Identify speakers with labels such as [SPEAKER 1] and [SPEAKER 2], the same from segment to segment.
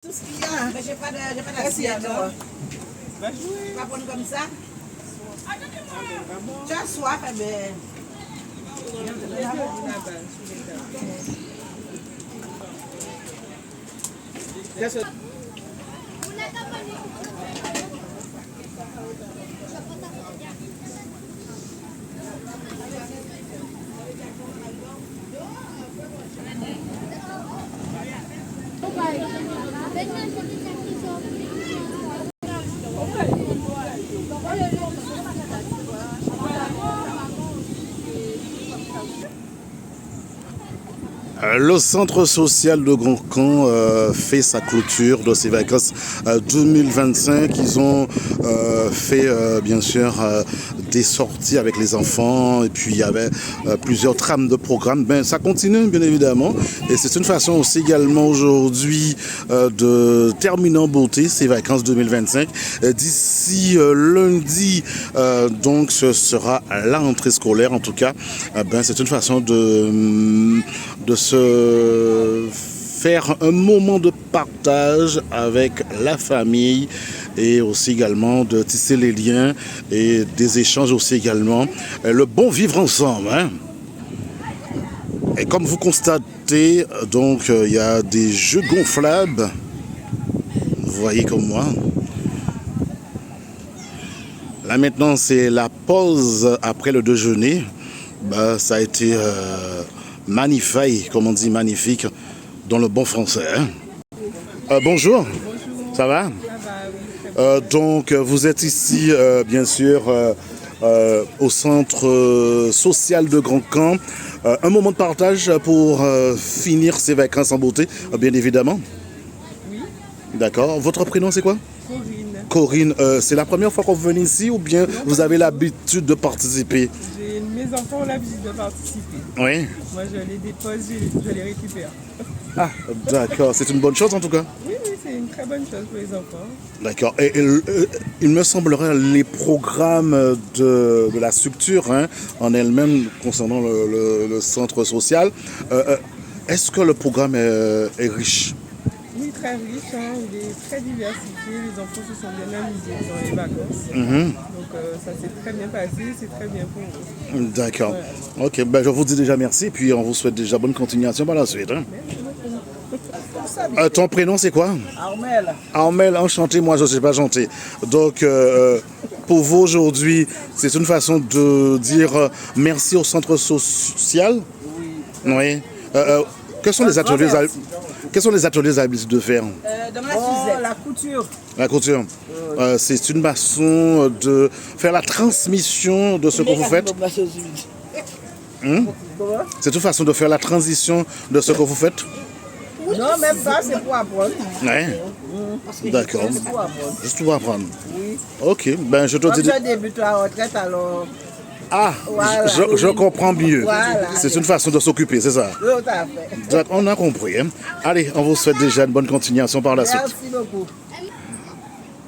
[SPEAKER 1] Tout ce qu'il y a, mais j'ai pas d'assiette. Pas prendre comme ça. Tu as soif, eh bien.
[SPEAKER 2] Le centre social de Grand Camp fait sa clôture de ses vacances 2025. Ils ont fait bien sûr des sorties avec les enfants et puis il y avait plusieurs trames de programme. Ben, ça continue bien évidemment et c'est une façon aussi également aujourd'hui de terminer en beauté ces vacances 2025. D'ici lundi, donc ce sera la rentrée scolaire en tout cas. Ben, c'est une façon de se faire un moment de partage avec la famille et aussi également de tisser les liens et des échanges aussi également. Le bon vivre ensemble. Hein? Et comme vous constatez, donc il y a des jeux gonflables. Vous voyez comme moi. Là maintenant c'est la pause après le déjeuner. Ben, ça a été magnifique, comme on dit, magnifique, dans le bon français. Hein? Bonjour. Ça va? Donc, vous êtes ici, bien sûr, au centre social de Grand Camp. Un moment de partage pour finir ces vacances en beauté, bien évidemment.
[SPEAKER 3] Oui.
[SPEAKER 2] D'accord. Votre prénom, c'est quoi?
[SPEAKER 3] Corinne.
[SPEAKER 2] Corinne, c'est la première fois qu'on vous venez ici ou bien vous avez l'habitude de participer?
[SPEAKER 3] Mes enfants ont l'habitude de participer.
[SPEAKER 2] Oui.
[SPEAKER 3] Moi, je les dépose, je les récupère.
[SPEAKER 2] Ah, d'accord. C'est une bonne chose en tout cas.
[SPEAKER 3] Oui, c'est une très bonne chose pour les enfants.
[SPEAKER 2] D'accord. Et il me semblerait les programmes de la structure hein, en elle-même concernant le centre social, est-ce que le programme est riche?
[SPEAKER 3] Oui, très riche, hein, il est très diversifié. Les enfants se sont bien amusés dans les vacances. Donc ça s'est très bien passé, c'est très bien pour eux.
[SPEAKER 2] D'accord.
[SPEAKER 3] Ouais.
[SPEAKER 2] Ok, ben, je vous dis déjà merci, puis on vous souhaite déjà bonne continuation par la suite. Hein. Ton prénom c'est quoi?
[SPEAKER 1] Armel.
[SPEAKER 2] Armel, enchanté, moi je ne sais pas chanter. Donc pour vous aujourd'hui, c'est une façon de dire merci au centre social? Oui. Quels sont les ateliers à l'habitude de faire?
[SPEAKER 1] La couture.
[SPEAKER 2] La couture. C'est une façon de faire la transmission de ce que vous faites. C'est une façon de faire la transition de ce que vous faites.
[SPEAKER 1] Non, même pas, c'est pour apprendre.
[SPEAKER 2] Oui. D'accord. Juste pour apprendre.
[SPEAKER 1] Oui.
[SPEAKER 2] Ok, ben je te
[SPEAKER 1] Comme
[SPEAKER 2] dis.
[SPEAKER 1] je débute la retraite, alors.
[SPEAKER 2] Ah,
[SPEAKER 1] Voilà,
[SPEAKER 2] je comprends mieux.
[SPEAKER 1] Voilà.
[SPEAKER 2] C'est une façon de s'occuper, c'est ça?
[SPEAKER 1] Tout à fait.
[SPEAKER 2] D'accord, on a compris. Hein? Allez, on vous souhaite déjà une bonne continuation par la suite.
[SPEAKER 1] Merci beaucoup.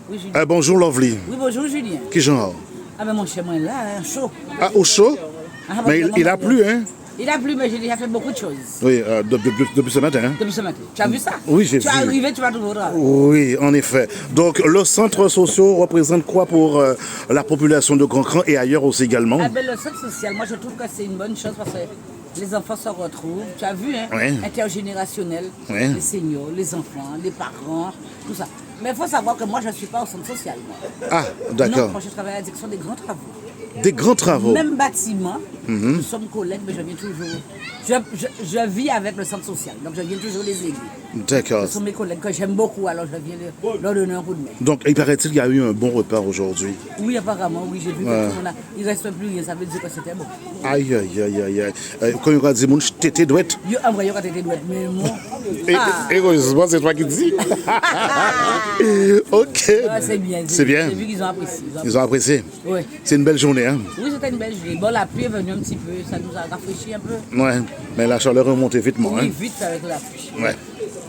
[SPEAKER 4] Oui, Julien.
[SPEAKER 2] Bonjour Lovely.
[SPEAKER 4] Oui, bonjour Julien.
[SPEAKER 2] Qui genre?
[SPEAKER 4] Ah ben mon chez moi là, hein, chaud.
[SPEAKER 2] Ah, au chaud?
[SPEAKER 4] Ah,
[SPEAKER 2] Mais
[SPEAKER 4] vraiment,
[SPEAKER 2] il a plu, hein?
[SPEAKER 4] Il a plu, mais j'ai déjà fait beaucoup de choses
[SPEAKER 2] Oui, depuis ce matin. Hein?
[SPEAKER 4] depuis ce matin. Tu as vu ça?
[SPEAKER 2] Oui, j'ai
[SPEAKER 4] Tu es
[SPEAKER 2] vu.
[SPEAKER 4] arrivé, tu vas toujours là.
[SPEAKER 2] Oui, en effet. Donc, le centre social représente quoi pour la population de Grand Camp et ailleurs aussi également?
[SPEAKER 4] Ah ben le centre social, moi je trouve que c'est une bonne chose parce que les enfants se retrouvent. Tu as vu, hein?
[SPEAKER 2] Oui.
[SPEAKER 4] Intergénérationnel,
[SPEAKER 2] Oui.
[SPEAKER 4] les seniors, les enfants, les parents, tout ça. Mais il faut savoir que moi je ne suis pas au centre social. Moi.
[SPEAKER 2] Ah, d'accord.
[SPEAKER 4] Non, moi je travaille à la direction des grands travaux.
[SPEAKER 2] Des grands travaux.
[SPEAKER 4] Même bâtiment, nous sommes collègues, mais je viens toujours. Je vis avec le centre social, donc je viens toujours les aider.
[SPEAKER 2] D'accord.
[SPEAKER 4] Ce sont mes collègues que j'aime beaucoup, alors je viens leur donner un coup de main.
[SPEAKER 2] Donc, il paraît-il qu'il y a eu un bon repas aujourd'hui.
[SPEAKER 4] Oui, apparemment, oui, j'ai vu que il ne reste plus rien, ça veut dire que c'était bon.
[SPEAKER 2] Aïe, aïe, aïe, aïe, aïe. Quand il y aura des gens, t'étais douette.
[SPEAKER 4] En vrai, il y aura des douettes, mais moi.
[SPEAKER 2] Heureusement, c'est toi qui dis. Ok.
[SPEAKER 4] C'est bien.
[SPEAKER 2] C'est bien.
[SPEAKER 4] J'ai vu qu'ils ont apprécié.
[SPEAKER 2] Ils ont apprécié.
[SPEAKER 4] Oui.
[SPEAKER 2] C'est une belle journée, hein?
[SPEAKER 4] Oui, c'était une belle journée. Bon, la pluie est venue un petit peu, ça nous a rafraîchi un peu.
[SPEAKER 2] Ouais. Mais la chaleur est remontée vitement, hein?
[SPEAKER 4] Oui, vite avec la pluie.
[SPEAKER 2] Ouais.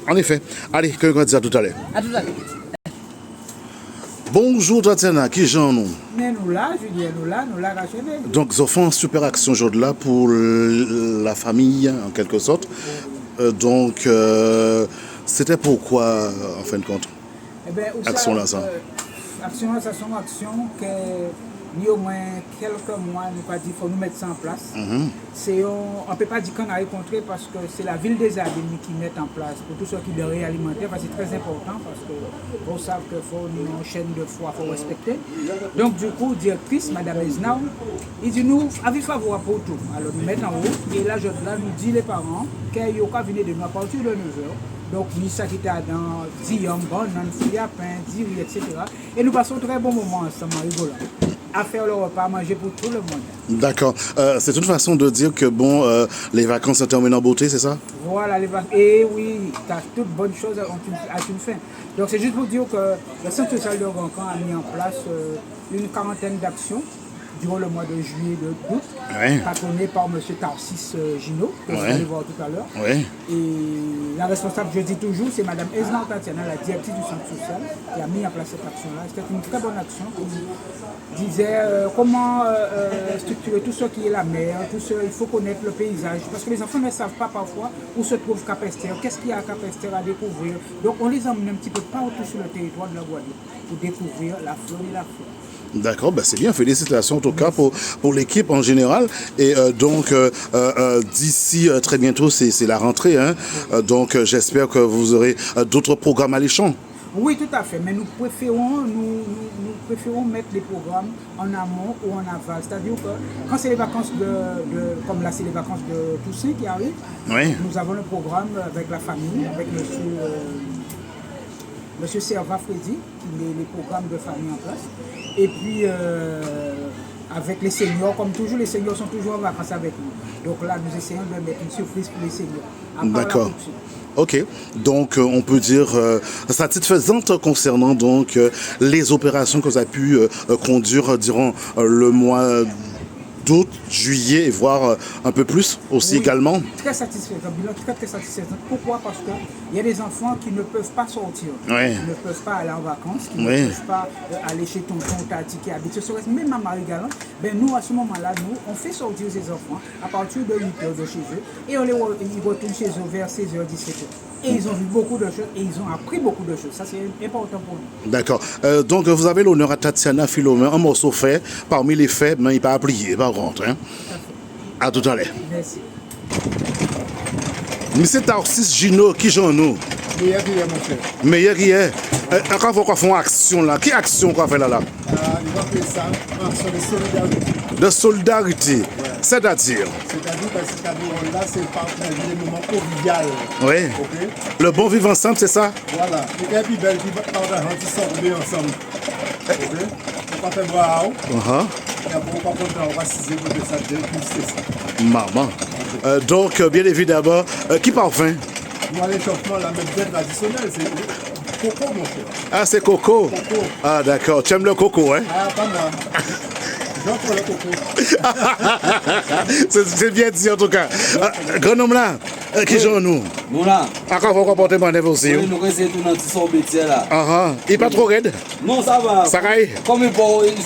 [SPEAKER 2] En effet. Allez, quand il dit à tout à l'heure.
[SPEAKER 4] À tout à l'heure.
[SPEAKER 2] Bonjour Tatiana, qui j'en ai?
[SPEAKER 1] Mais nous là, Julien, nous là racheté.
[SPEAKER 2] Donc, ils font une super action aujourd'hui là pour la famille, en quelque sorte. Donc, C'était pourquoi, en fin de compte?
[SPEAKER 5] Eh bien,
[SPEAKER 2] Action là, ça.
[SPEAKER 5] Action là, ça sont actions que, il y a au moins quelques mois, nous pas dit, il faut nous mettre ça en place. On ne peut pas dire qu'on a rencontré parce que c'est la ville des Abîmes qui met en place pour tous ceux qui le réalimentaire, parce que c'est très important parce que vous savez qu'il faut une chaîne de foi, il faut respecter. Donc du coup, directrice, Madame Esnau, il dit nous, avis favorable pour tout. Alors nous mettons en route et là, nous dit les parents qu'il y a venir de nous à partir de 9h. Donc, nous sommes dans 10 ans, bon, dans le à pain, 10 riz, etc. Et nous passons un très bon moment ensemble, rigolant. À faire le repas, à manger pour tout le monde.
[SPEAKER 2] D'accord. C'est une façon de dire que, bon, les vacances sont terminées en beauté, c'est ça?
[SPEAKER 5] Voilà, les vacances. Et oui, tu as toutes bonnes choses à une fin. Donc, c'est juste pour dire que le Centre social de Roncan a mis en place une quarantaine d'actions durant le mois de juillet et d'août, patronné par M. Tarsis Gino, que vous allez voir tout à l'heure. Et la responsable, je dis toujours, c'est Mme Esnau Tatiana, la directrice du centre social, qui a mis en place cette action-là. C'était une très bonne action qui disait comment structurer tout ce qui est la mer, il faut connaître le paysage, parce que les enfants ne savent pas parfois où se trouve Cap-Esther, qu'est-ce qu'il y a à Cap-Esther à découvrir. Donc on les emmène un petit peu partout sur le territoire de la Guadeloupe pour découvrir la flore et la faune.
[SPEAKER 2] D'accord, ben c'est bien, félicitations en tout cas pour l'équipe en général. Et donc d'ici très bientôt, c'est la rentrée, hein. Donc j'espère que vous aurez d'autres programmes alléchants.
[SPEAKER 5] Oui, tout à fait, mais nous préférons mettre les programmes en amont ou en aval. C'est-à-dire que quand c'est les vacances comme là c'est les vacances de Toussaint qui arrivent, nous avons le programme avec la famille, avec Monsieur Serva Freddy, qui met les programmes de famille en place. Et puis, avec les seniors, comme toujours, les seniors sont toujours en vacances avec nous. Donc là, nous essayons de mettre une surprise pour les seniors.
[SPEAKER 2] D'accord. Ok, donc on peut dire satisfaisante concernant donc les opérations que vous avez pu conduire durant le mois d'août, juillet et voire un peu plus aussi également.
[SPEAKER 5] Très satisfaisant, bilan très satisfaisant. Pourquoi? Parce qu'il y a des enfants qui ne peuvent pas sortir, qui ne peuvent pas aller en vacances, qui ne peuvent pas aller chez tonton, tati qui habite. Même à Marie-Galante, ben nous à ce moment-là, on fait sortir ces enfants à partir de 8h de chez eux et ils retournent chez eux vers 16h, 17h. Et ils ont vu beaucoup de choses et ils ont appris beaucoup de choses. Ça, c'est important pour nous.
[SPEAKER 2] D'accord. Donc, vous avez l'honneur à Tatiana Philomène, un morceau fait. Parmi les faits, mais il n'est pas appliqué, par contre. Hein. À tout à l'heure.
[SPEAKER 5] Merci.
[SPEAKER 2] Monsieur Tarsis Gino, qui j'en nous?
[SPEAKER 6] Meilleur qui est, mon frère.
[SPEAKER 2] Meilleur qui est. Quand vous faites une action là, qui action qu'on fait là?
[SPEAKER 6] Il va faire ça, action de solidarité.
[SPEAKER 2] De solidarité. Ouais. C'est-à-dire
[SPEAKER 6] que là, c'est par des moments convivial.
[SPEAKER 2] Oui.
[SPEAKER 6] Okay?
[SPEAKER 2] Le bon vivre ensemble, c'est ça?
[SPEAKER 6] Voilà. Et puis, belle, qui va sortir ensemble. Ok? On va faire boire. Et après, on va s'iser pour ça.
[SPEAKER 2] Maman. Donc, bien évidemment, qui parfum?
[SPEAKER 6] Moi, l'échauffement, la méthode traditionnelle, c'est coco, mon frère.
[SPEAKER 2] Ah, c'est coco? Ah, d'accord. Tu aimes le coco, hein?
[SPEAKER 6] Ah, pas moi. J'entre le coco.
[SPEAKER 2] C'est bien dit, en tout cas. Grand homme là, qui joue nous?
[SPEAKER 7] Nous là.
[SPEAKER 2] À quoi vous comportez mon aussi?
[SPEAKER 7] Oui, nous essayons tout dans son métier là.
[SPEAKER 2] Il n'est pas trop raide?
[SPEAKER 7] Non, ça va.
[SPEAKER 2] Ça va?
[SPEAKER 7] Comme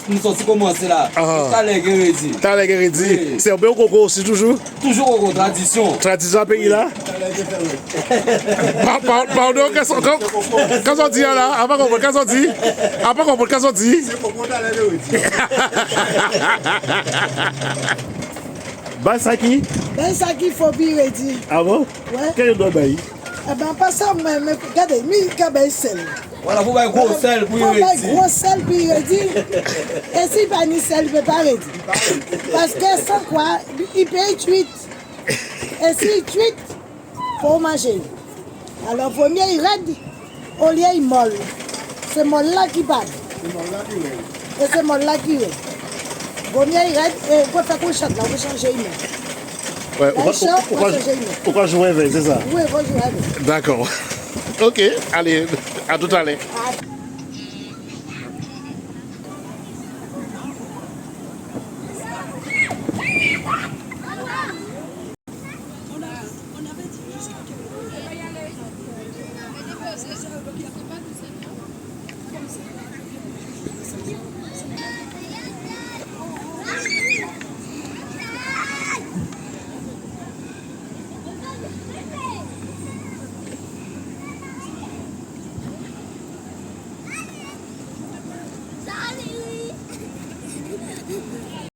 [SPEAKER 7] nous sommes commencés là. T'as les guéridis.
[SPEAKER 2] T'as les guéridis. C'est un peu au coco aussi, toujours?
[SPEAKER 7] Toujours au coco, tradition.
[SPEAKER 2] Tradition à pays là? Pardon, qu'est-ce qu'on dit là? Après qu'on qu'est-ce qu'on dit? Après qu'on qu'est-ce qu'on dit?
[SPEAKER 6] C'est coco dans les guéridis.
[SPEAKER 2] Ben ça qui?
[SPEAKER 8] Ben ça qui faut bien dire.
[SPEAKER 2] Ah bon?
[SPEAKER 8] Ouais.
[SPEAKER 2] Quel est le bail?
[SPEAKER 8] Eh ben pas ça, mais regardez, mi kabay sel.
[SPEAKER 7] Voilà, vous avez gros sel pour y
[SPEAKER 8] redire. Vous gros sel pour y redire. Et si pas ni sel, il ne peut pas redire. Parce que sans quoi, il paye 8. Et si 8, il faut manger. Alors premier il raide, au lieu il molle. C'est molle là qui bat. Et c'est molle là qui raide. Premier il raide, et il faut faire qu'on chante là, on va changer une main.
[SPEAKER 2] Ouais, pourquoi jouer avec, c'est ça?
[SPEAKER 8] Oui, il faut jouer avec.
[SPEAKER 2] D'accord. Ok, allez, à tout à l'heure.